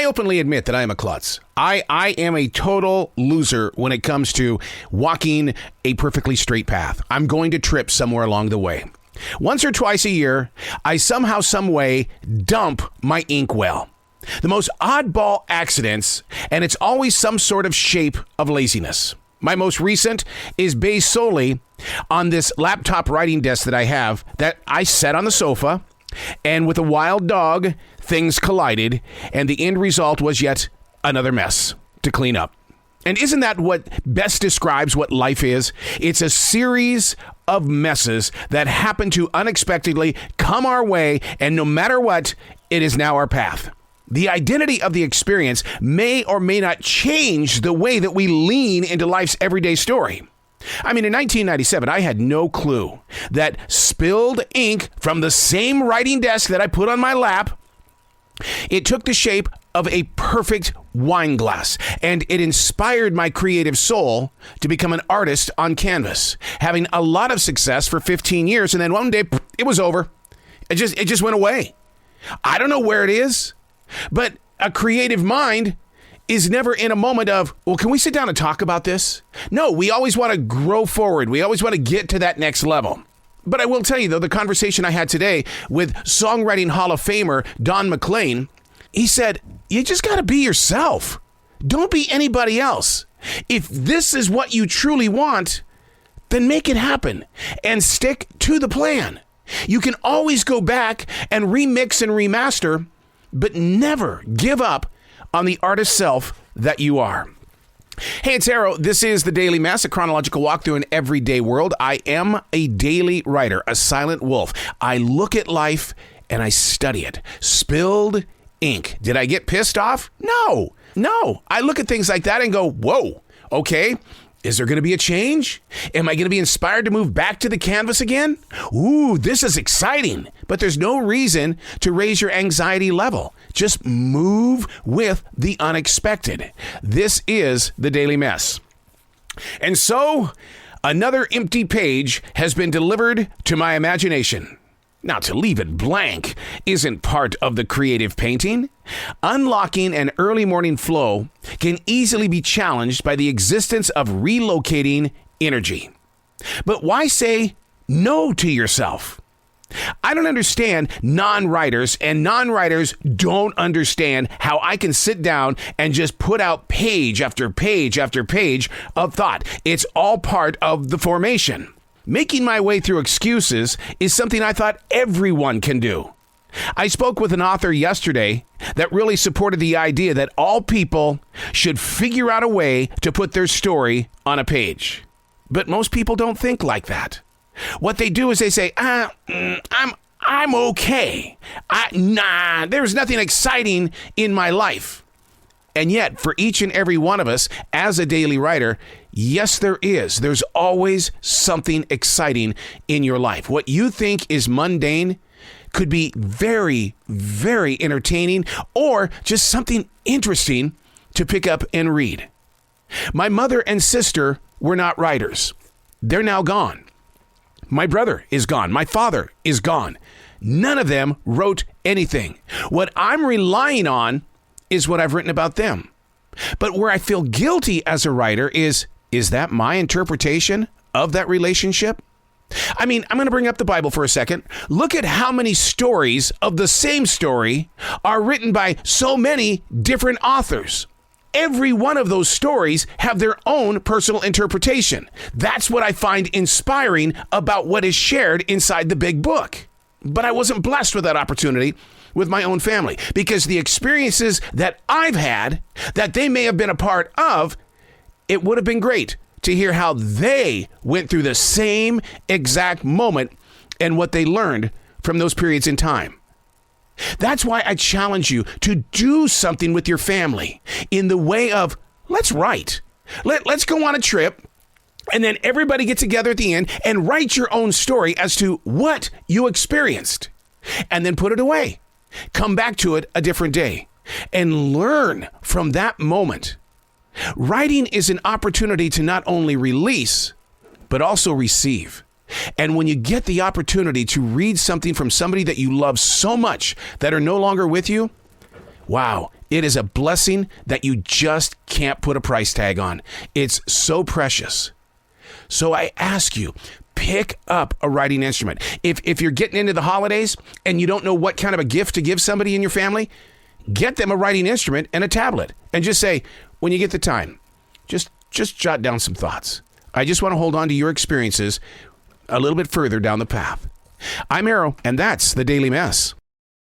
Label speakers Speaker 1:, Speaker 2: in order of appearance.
Speaker 1: I openly admit that I am a klutz. I am a total loser when it comes to walking a perfectly straight path. I'm going to trip somewhere along the way. Once or twice a year, I somehow, some way dump my inkwell. The most oddball accidents, and it's always some sort of shape of laziness. My most recent is based solely on this laptop writing desk that I have that I set on the sofa, and with a wild dog, things collided, and the end result was yet another mess to clean up. And isn't that what best describes what life is? It's a series of messes that happen to unexpectedly come our way, and no matter what, it is now our path. The identity of the experience may or may not change the way that we lean into life's everyday story. I mean, in 1997, I had no clue that spilled ink from the same writing desk that I put on my lap, it took the shape of a perfect wine glass, and it inspired my creative soul to become an artist on canvas, having a lot of success for 15 years, and then one day, it was over. It just went away. I don't know where it is. But a creative mind is never in a moment of, well, can we sit down and talk about this? No, we always want to grow forward. We always want to get to that next level. But I will tell you, though, the conversation I had today with songwriting Hall of Famer Don McLean, he said, you just got to be yourself. Don't be anybody else. If this is what you truly want, then make it happen and stick to the plan. You can always go back and remix and remaster, but never give up on the artist self that you are. Hey, it's Arrow. This is the Daily Mess, a chronological walk through an everyday world. I am a daily writer, a silent wolf. I look at life and I study it. Spilled ink. Did I get pissed off? No. I look at things like that and go, whoa, okay. Is there going to be a change? Am I going to be inspired to move back to the canvas again? Ooh, this is exciting. But there's no reason to raise your anxiety level. Just move with the unexpected. This is the Daily Mess. And so, another empty page has been delivered to my imagination. Now, to leave it blank isn't part of the creative painting. Unlocking an early morning flow can easily be challenged by the existence of relocating energy. But why say no to yourself? I don't understand non-writers, and non-writers don't understand how I can sit down and just put out page after page after page of thought. It's all part of the formation. Making my way through excuses is something I thought everyone can do. I spoke with an author yesterday that really supported the idea that all people should figure out a way to put their story on a page. But most people don't think like that. What they do is they say, I'm okay. There's nothing exciting in my life. And yet, for each and every one of us, as a daily writer, yes, there is. There's always something exciting in your life. What you think is mundane could be very, very entertaining, or just something interesting to pick up and read. My mother and sister were not writers. They're now gone. My brother is gone. My father is gone. None of them wrote anything. What I'm relying on is what I've written about them. But where I feel guilty as a writer is that my interpretation of that relationship? I mean, I'm going to bring up the Bible for a second. Look at how many stories of the same story are written by so many different authors. Every one of those stories have their own personal interpretation. That's what I find inspiring about what is shared inside the big book. But I wasn't blessed with that opportunity with my own family, because the experiences that I've had that they may have been a part of, it would have been great to hear how they went through the same exact moment and what they learned from those periods in time. That's why I challenge you to do something with your family in the way of, let's write. Let's go on a trip, and then everybody get together at the end and write your own story as to what you experienced, and then put it away. Come back to it a different day and learn from that moment. Writing is an opportunity to not only release, but also receive. And when you get the opportunity to read something from somebody that you love so much that are no longer with you, Wow, it is a blessing that you just can't put a price tag on. It's so precious. So I ask you, pick up a writing instrument. If you're getting into the holidays and you don't know what kind of a gift to give somebody in your family, get them a writing instrument and a tablet. And just say, when you get the time, just jot down some thoughts. I just want to hold on to your experiences a little bit further down the path. I'm Arrow, and that's the Daily Mess.